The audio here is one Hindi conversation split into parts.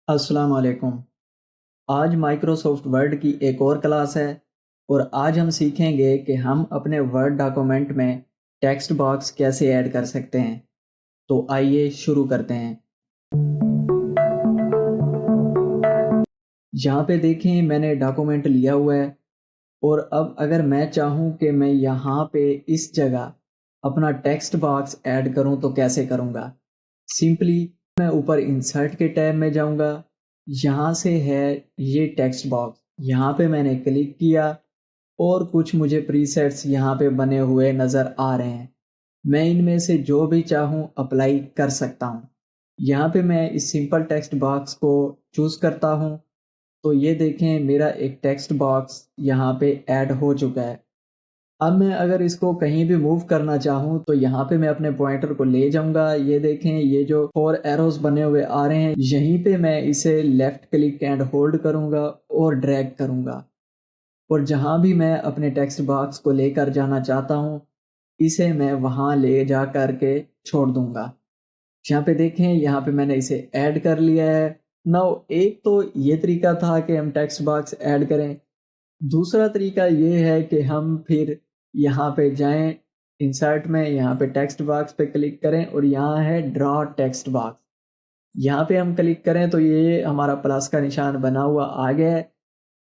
अस्सलाम वालेकुम। आज माइक्रोसॉफ्ट वर्ड की एक और क्लास है और आज हम सीखेंगे कि हम अपने वर्ड डॉक्यूमेंट में टेक्स्ट बॉक्स कैसे ऐड कर सकते हैं। तो आइए शुरू करते हैं। यहाँ पे देखें मैंने डॉक्यूमेंट लिया हुआ है और अब अगर मैं चाहूँ कि मैं यहाँ पे इस जगह अपना टेक्स्ट बॉक्स ऐड करूँ तो कैसे करूँगा? सिंपली मैं ऊपर इंसर्ट के टैब में जाऊँगा। यहाँ से है ये टेक्स्ट बॉक्स, यहाँ पे मैंने क्लिक किया और कुछ मुझे प्रीसेट्स यहाँ पे बने हुए नज़र आ रहे हैं। मैं इनमें से जो भी चाहूँ अप्लाई कर सकता हूँ। यहाँ पे मैं इस सिंपल टेक्स्ट बॉक्स को चूज़ करता हूँ तो ये देखें मेरा एक टेक्स्ट बॉक्स यहाँ पे ऐड हो चुका है। अब मैं अगर इसको कहीं भी मूव करना चाहूँ तो यहाँ पे मैं अपने पॉइंटर को ले जाऊँगा। ये देखें ये जो 4 एरोज़ बने हुए आ रहे हैं, यहीं पे मैं इसे लेफ्ट क्लिक एंड होल्ड करूँगा और ड्रैग करूँगा। और जहाँ भी मैं अपने टेक्स्ट बॉक्स को लेकर जाना चाहता हूँ, इसे मैं वहाँ ले जा कर के छोड़ दूँगा। यहाँ पे देखें यहाँ पे मैंने इसे ऐड कर लिया है। नाउ एक तो ये तरीका था कि हम टेक्स्ट बॉक्स ऐड करें। दूसरा तरीका ये है कि हम फिर यहाँ पे जाएँ इंसर्ट में, यहाँ पे टेक्स्ट बॉक्स पे क्लिक करें और यहाँ है ड्रॉ टेक्स्ट बॉक्स। यहाँ पे हम क्लिक करें तो ये हमारा प्लस का निशान बना हुआ आ गया है।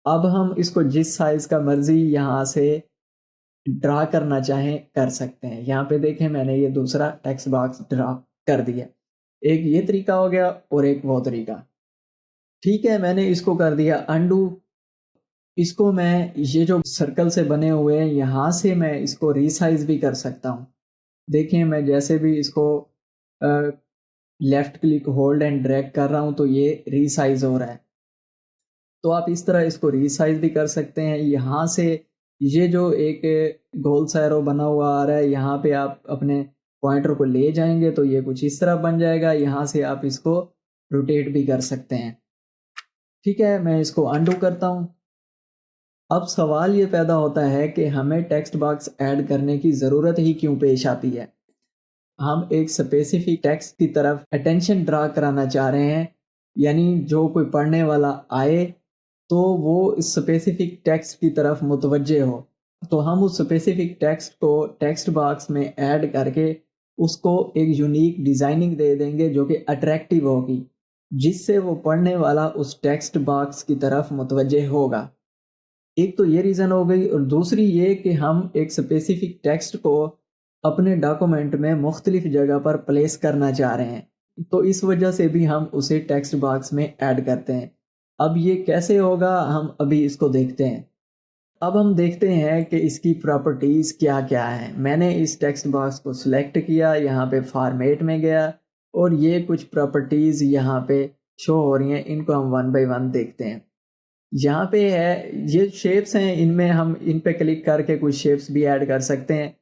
अब हम इसको जिस साइज़ का मर्ज़ी यहाँ से ड्रा करना चाहें कर सकते हैं। यहाँ पे देखें मैंने ये दूसरा टेक्स्ट बॉक्स ड्रा कर दिया। एक ये तरीका हो गया और एक वो तरीका। ठीक है, मैंने इसको कर दिया अनडू। इसको मैं ये जो सर्कल से बने हुए हैं यहाँ से मैं इसको रीसाइज़ भी कर सकता हूँ। देखिए मैं जैसे भी इसको uh, left click hold and drag कर रहा हूँ तो ये रीसाइज़ हो रहा है। तो आप इस तरह इसको रीसाइज़ भी कर सकते हैं। यहाँ से ये जो एक गोल सा एरो बना हुआ आ रहा है, यहाँ पे आप अपने पॉइंटर को ले जाएँगे तो ये कुछ इस तरह बन जाएगा। यहाँ से आप इसको रोटेट भी कर सकते हैं। ठीक है, मैं इसको अनडू करता हूँ। अब सवाल ये पैदा होता है कि हमें टेक्स्ट बॉक्स ऐड करने की ज़रूरत ही क्यों पेश आती है? हम एक स्पेसिफिक टेक्स्ट की तरफ अटेंशन ड्रा कराना चाह रहे हैं, यानी जो कोई पढ़ने वाला आए तो वो इस स्पेसिफिक टेक्स्ट की तरफ मुतवज्जे हो। तो हम उस स्पेसिफिक टेक्स्ट को टेक्स्ट बॉक्स में ऐड करके उसको एक यूनिक डिज़ाइनिंग दे देंगे जो कि अट्रैक्टिव होगी, जिससे वो पढ़ने वाला उस टेक्स्ट बॉक्स की तरफ मुतवज्जे होगा। एक तो ये रीज़न हो गई और दूसरी ये कि हम एक स्पेसिफिक टेक्स्ट को अपने डॉक्यूमेंट में मुख्तलिफ जगह पर प्लेस करना चाह रहे हैं। तो इस वजह से भी हम उसे टेक्स्ट बॉक्स में ऐड करते हैं। अब ये कैसे होगा हम अभी इसको देखते हैं। अब हम देखते हैं कि इसकी प्रॉपर्टीज़ क्या-क्या हैं। मैंने इस टेक्स्ट बॉक्स को सिलेक्ट किया, यहाँ पे फॉर्मेट में गया और ये कुछ प्रॉपर्टीज़ यहाँ पे शो हो रही हैं। इनको हम वन बाय वन देखते हैं। यहाँ पे है ये शेप्स हैं, इनमें हम इन पे क्लिक करके कुछ शेप्स भी ऐड कर सकते हैं।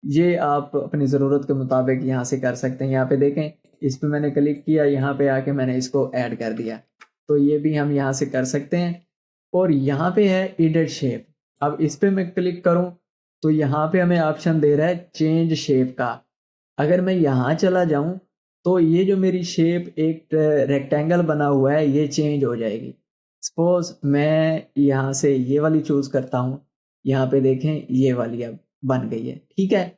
ये आप अपनी ज़रूरत के मुताबिक यहाँ से कर सकते हैं। यहाँ पे देखें इस पे मैंने क्लिक किया, यहाँ पे आके मैंने इसको ऐड कर दिया। तो ये भी हम यहाँ से कर सकते हैं और यहाँ पे है एडिट शेप। अब इस पे मैं क्लिक करूँ तो यहाँ पे हमें ऑप्शन दे रहा है चेंज शेप का। अगर मैं यहाँ चला जाऊँ तो ये जो मेरी शेप एक रेक्टेंगल बना हुआ है ये चेंज हो जाएगी। सपोज़ मैं यहाँ से ये वाली चूज़ करता हूँ, यहाँ पे देखें ये वाली अब बन गई है, ठीक है?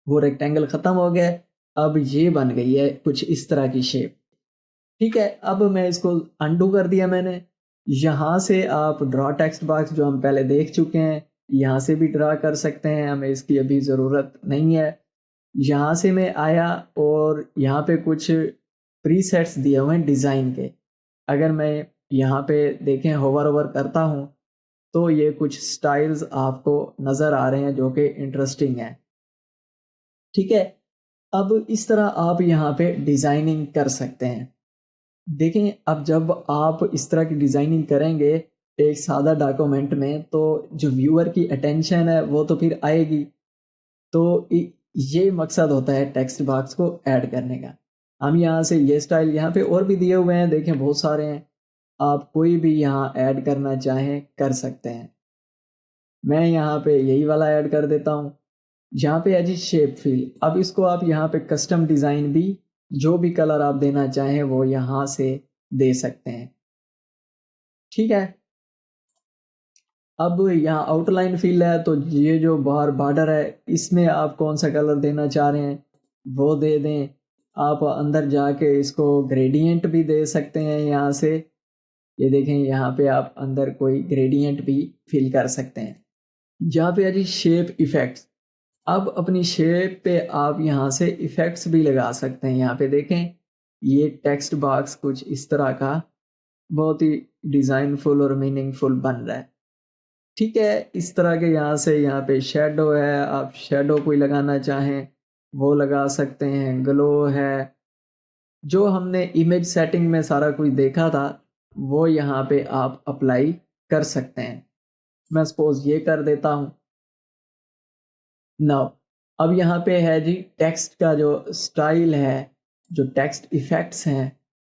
वो रेक्टेंगल ख़त्म हो गया है, अब ये बन गई है कुछ इस तरह की शेप, ठीक है? अब मैं इसको अनडू कर दिया मैंने। यहाँ से आप ड्रॉ टेक्स्ट बॉक्स जो हम पहले देख चुके हैं, यहाँ से भी ड्रा कर सकते हैं, हमें इसकी अभी ज़रूरत नहीं है। यहाँ से मैं आया और यहाँ पे कुछ प्रीसेट्स दिए हुए हैं डिज़ाइन के। अगर मैं यहाँ पे देखें होवर-ओवर करता हूँ, तो ये कुछ स्टाइल्स आपको नज़र आ रहे हैं जो कि इंटरेस्टिंग हैं। ठीक है? अब इस तरह आप यहाँ पे डिज़ाइनिंग कर सकते हैं। देखें अब जब आप इस तरह की डिज़ाइनिंग करेंगे एक सादा डॉक्यूमेंट में तो जो व्यूअर की अटेंशन है वो तो फिर आएगी। तो ये मकसद होता है टेक्स्ट बॉक्स को ऐड करने का। हम यहाँ से ये स्टाइल यहाँ पे और भी दिए हुए हैं, देखें बहुत सारे हैं। आप कोई भी यहाँ ऐड करना चाहें कर सकते हैं। मैं यहाँ पे यही वाला ऐड कर देता हूँ। यहाँ पे है जी शेप फिल। अब इसको आप यहाँ पे कस्टम डिज़ाइन भी जो भी कलर आप देना चाहें वो यहाँ से दे सकते हैं। ठीक है, अब यहाँ आउटलाइन फिल है, तो ये जो बाहर बॉर्डर है इसमें आप कौन सा कलर देना चाह रहे हैं वो दे दें। आप अंदर जाके इसको ग्रेडियंट भी दे सकते हैं यहाँ से। ये देखें, यहाँ पे आप अंदर कोई ग्रेडियंट भी फिल कर सकते हैं। जहाँ पे है जी शेप इफेक्ट्स, अब अपनी शेप पे आप यहाँ से इफेक्ट्स भी लगा सकते हैं। यहाँ पे देखें, ये टेक्स्ट बॉक्स कुछ इस तरह का बहुत ही डिज़ाइनफुल और मीनिंगफुल बन रहा है। ठीक है, इस तरह के यहाँ से यहाँ पे शेडो है, आप शेडो कोई लगाना चाहें वो लगा सकते हैं। ग्लो है, जो हमने इमेज सेटिंग में सारा कुछ देखा था वो यहाँ पे आप अप्लाई कर सकते हैं। मैं सपोज ये कर देता हूँ। नाउ अब यहाँ पे है जी टेक्स्ट का जो स्टाइल है, जो टेक्स्ट इफेक्ट्स हैं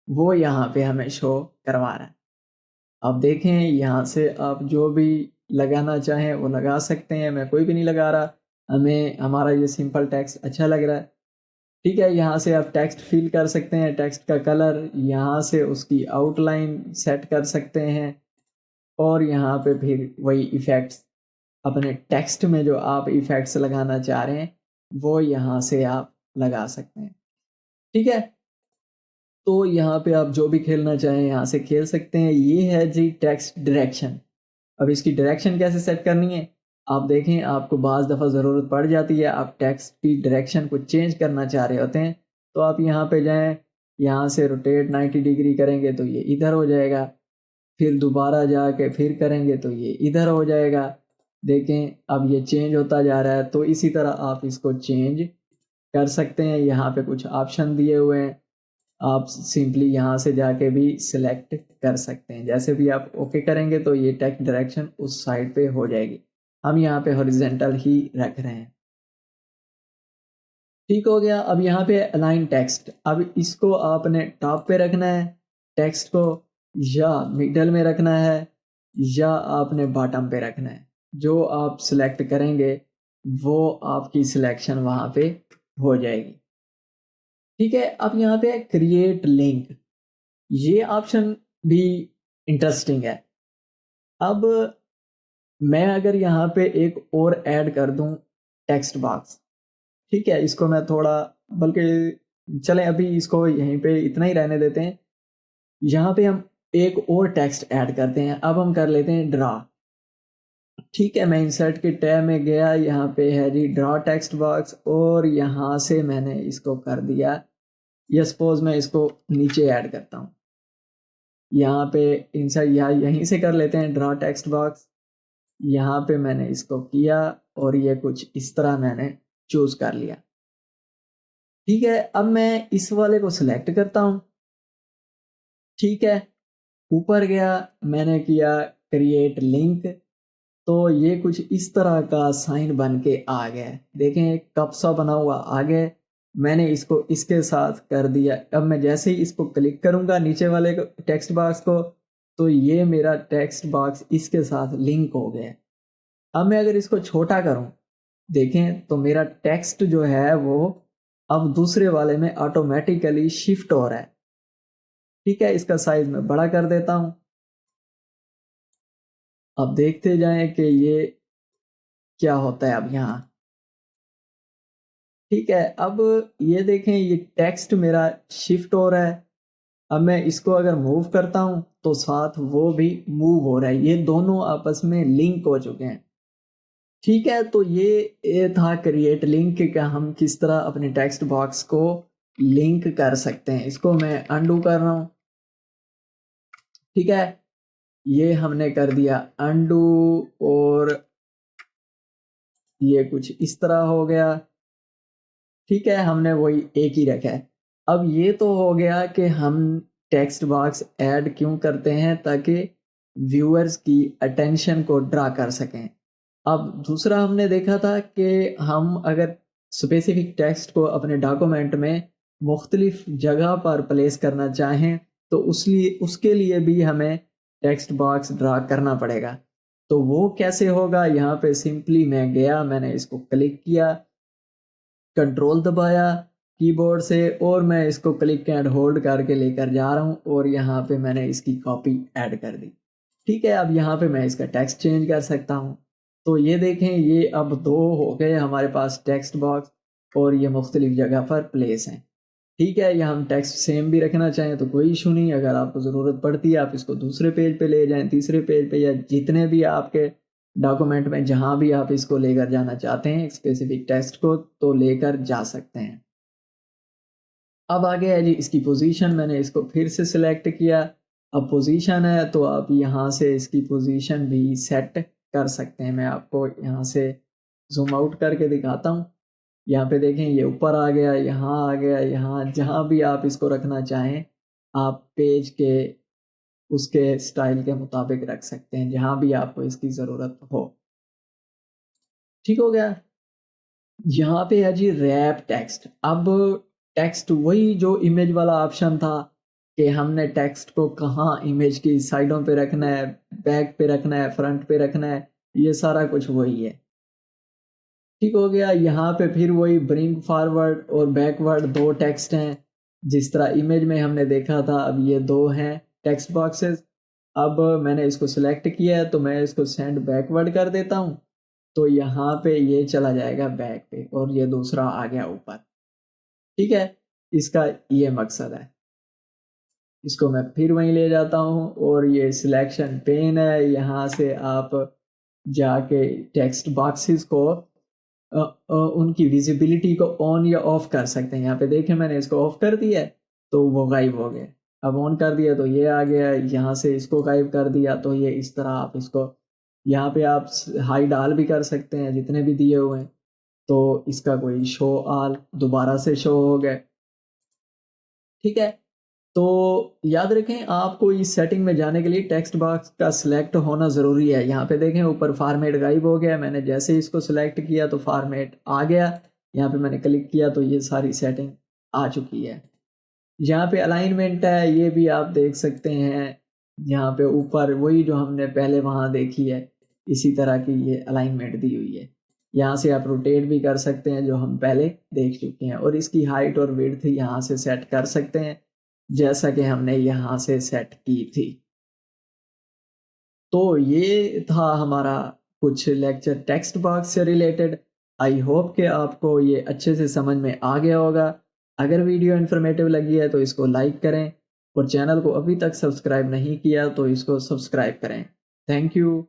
वो यहाँ पे हमें शो करवा रहा है। अब देखें, यहाँ से आप जो भी लगाना चाहें वो लगा सकते हैं। मैं कोई भी नहीं लगा रहा, हमें हमारा ये सिंपल टेक्स्ट अच्छा लग रहा है। ठीक है, यहाँ से आप टेक्स्ट फिल कर सकते हैं, टेक्स्ट का कलर, यहाँ से उसकी आउटलाइन सेट कर सकते हैं और यहाँ पे फिर वही इफ़ेक्ट्स अपने टेक्स्ट में जो आप इफ़ेक्ट्स लगाना चाह रहे हैं वो यहाँ से आप लगा सकते हैं। ठीक है, तो यहाँ पे आप जो भी खेलना चाहें यहाँ से खेल सकते हैं। ये है जी टेक्स्ट डायरेक्शन। अब इसकी डायरेक्शन कैसे सेट करनी है, आप देखें, आपको बाज़ दफ़ा ज़रूरत पड़ जाती है, आप टेक्स्ट की डायरेक्शन को चेंज करना चाह रहे होते हैं, तो आप यहाँ पे जाएं, यहाँ से रोटेट 90 डिग्री करेंगे तो ये इधर हो जाएगा, फिर दोबारा जाके फिर करेंगे तो ये इधर हो जाएगा। देखें, अब ये चेंज होता जा रहा है। तो इसी तरह आप इसको चेंज कर सकते हैं। यहाँ पे कुछ ऑप्शन दिए हुए हैं, आप सिंपली यहाँ से जाके भी सिलेक्ट कर सकते हैं। जैसे भी आप ओके करेंगे तो ये टेक्स्ट डायरेक्शन उस साइड पे हो जाएगी। हम यहाँ पे हॉरिजॉन्टल ही रख रहे हैं। ठीक हो गया। अब यहाँ पे अलाइन टेक्स्ट, अब इसको आपने टॉप पे रखना है टेक्स्ट को, या मिडल में रखना है, या आपने बॉटम पे रखना है। जो आप सिलेक्ट करेंगे वो आपकी सिलेक्शन वहाँ पे हो जाएगी। ठीक है, अब यहाँ पे क्रिएट लिंक, ये ऑप्शन भी इंटरेस्टिंग है। अब मैं अगर यहाँ पे एक और ऐड कर दूं टेक्स्ट बॉक्स, ठीक है, इसको मैं थोड़ा, बल्कि चलें अभी इसको यहीं पे इतना ही रहने देते हैं। यहाँ पे हम एक और टेक्स्ट ऐड करते हैं। अब हम कर लेते हैं ड्रा। ठीक है, मैं इंसर्ट के टैब में गया, यहाँ पे है जी ड्रा टेक्स्ट बॉक्स, और यहाँ से मैंने इसको कर दिया, या सपोज मैं इसको नीचे ऐड करता हूँ। यहाँ पे इंसर्ट, यहाँ यहीं से कर लेते हैं ड्रा टेक्स्ट बॉक्स। यहाँ पे मैंने इसको किया और ये कुछ इस तरह मैंने चूज कर लिया। ठीक है, अब मैं इस वाले को सिलेक्ट करता हूँ। ठीक है, ऊपर गया, मैंने किया क्रिएट लिंक, तो ये कुछ इस तरह का साइन बन के आ गया। देखें, एक कप सा बना हुआ आ गया। मैंने इसको इसके साथ कर दिया। अब मैं जैसे ही इसको क्लिक करूंगा नीचे वाले टेक्स्ट बॉक्स को, तो ये मेरा टेक्स्ट बॉक्स इसके साथ लिंक हो गया। अब मैं अगर इसको छोटा करूं, देखें तो मेरा टेक्स्ट जो है वो अब दूसरे वाले में ऑटोमेटिकली शिफ्ट हो रहा है। ठीक है, इसका साइज मैं बड़ा कर देता हूं। अब देखते जाएं कि ये क्या होता है अब यहाँ। ठीक है, अब ये देखें, ये टेक्स्ट मेरा शिफ्ट हो रहा है। अब मैं इसको अगर मूव करता हूं तो साथ वो भी मूव हो रहा है, ये दोनों आपस में लिंक हो चुके हैं। ठीक है, तो ये था क्रिएट लिंक, कि हम किस तरह अपने टेक्स्ट बॉक्स को लिंक कर सकते हैं। इसको मैं अनडू कर रहा हूं। ठीक है, ये हमने कर दिया अनडू, और ये कुछ इस तरह हो गया। ठीक है, हमने वही एक ही रखा है। अब ये तो हो गया कि हम टेक्स्ट बॉक्स ऐड क्यों करते हैं, ताकि व्यूअर्स की अटेंशन को ड्रा कर सकें। अब दूसरा हमने देखा था कि हम अगर स्पेसिफिक टेक्स्ट को अपने डॉक्यूमेंट में मुख्तलिफ जगह पर प्लेस करना चाहें तो उसके लिए भी हमें टेक्स्ट बॉक्स ड्रा करना पड़ेगा। तो वो कैसे होगा, यहाँ पे सिंपली मैं गया, मैंने इसको क्लिक किया, कंट्रोल दबाया, कीबोर्ड से और मैं इसको क्लिक एंड होल्ड करके लेकर जा रहा हूँ और यहाँ पे मैंने इसकी कॉपी ऐड कर दी। ठीक है, अब यहाँ पे मैं इसका टेक्स्ट चेंज कर सकता हूँ। तो ये देखें, ये अब 2 हो गए हमारे पास टेक्स्ट बॉक्स और ये मुख्तलिफ जगह पर प्लेस हैं। ठीक है, या हम टेक्स्ट सेम भी रखना चाहें तो कोई इशू नहीं। अगर आपको ज़रूरत पड़ती है आप इसको दूसरे पेज पे ले जाएँ, तीसरे पेज पे, या जितने भी आपके डॉक्यूमेंट में जहाँ भी आप इसको लेकर जाना चाहते हैं स्पेसिफिक टेक्स्ट को, तो लेकर जा सकते हैं। अब आगे है जी इसकी पोजीशन। मैंने इसको फिर से सिलेक्ट किया। अब पोजीशन है तो आप यहाँ से इसकी पोजीशन भी सेट कर सकते हैं। मैं आपको यहाँ से ज़ूम आउट करके दिखाता हूँ। यहाँ पे देखें, ये ऊपर आ गया, यहाँ आ गया, यहाँ जहाँ भी आप इसको रखना चाहें आप पेज के उसके स्टाइल के मुताबिक रख सकते हैं, जहाँ भी आपको इसकी ज़रूरत हो। ठीक हो गया। यहाँ पे है जी रैप टेक्स्ट। अब टेक्स्ट वही जो इमेज वाला ऑप्शन था कि हमने टेक्स्ट को कहाँ इमेज की साइडों पे रखना है, बैक पे रखना है, फ्रंट पे रखना है, ये सारा कुछ वही है। ठीक हो गया। यहाँ पे फिर वही ब्रिंग फॉरवर्ड और बैकवर्ड 2 टेक्स्ट हैं, जिस तरह इमेज में हमने देखा था। अब ये 2 हैं टेक्स्ट बॉक्सेस। अब मैंने इसको सिलेक्ट किया है तो मैं इसको सेंड बैकवर्ड कर देता हूँ। तो यहाँ पे ये चला जाएगा बैक पे और ये दूसरा आ गया ऊपर। ठीक है, इसका ये मकसद है। इसको मैं फिर वहीं ले जाता हूँ और ये सिलेक्शन पेन है, यहाँ से आप जाके टेक्स्ट बॉक्सेस को उनकी विजिबिलिटी को ऑन या ऑफ कर सकते हैं। यहाँ पे देखें, मैंने इसको ऑफ कर दिया है तो वो गायब हो गए। अब ऑन कर दिया तो ये आ गया। यहाँ से इसको गायब कर दिया तो ये इस तरह आप इसको यहाँ पे आप हाई डाल भी कर सकते हैं जितने भी दिए हुए हैं। तो इसका कोई शो ऑल दोबारा से शो हो गए। ठीक है, तो याद रखें आपको इस सेटिंग में जाने के लिए टेक्स्ट बॉक्स का सिलेक्ट होना ज़रूरी है। यहाँ पे देखें ऊपर फॉर्मेट गायब हो गया। मैंने जैसे ही इसको सिलेक्ट किया तो फॉर्मेट आ गया। यहाँ पे मैंने क्लिक किया तो ये सारी सेटिंग आ चुकी है। यहाँ पे अलाइनमेंट है, ये भी आप देख सकते हैं। यहाँ पे ऊपर वही जो हमने पहले वहाँ देखी है, इसी तरह की ये अलाइनमेंट दी हुई है। यहाँ से आप रोटेट भी कर सकते हैं जो हम पहले देख चुके हैं, और इसकी हाइट और विड्थ यहाँ से सेट कर सकते हैं जैसा कि हमने यहाँ से सेट की थी। तो ये था हमारा कुछ लेक्चर टेक्स्ट बॉक्स से रिलेटेड। आई होप कि आपको ये अच्छे से समझ में आ गया होगा। अगर वीडियो इन्फॉर्मेटिव लगी है तो इसको लाइक करें और चैनल को अभी तक सब्सक्राइब नहीं किया तो इसको सब्सक्राइब करें। Thank you.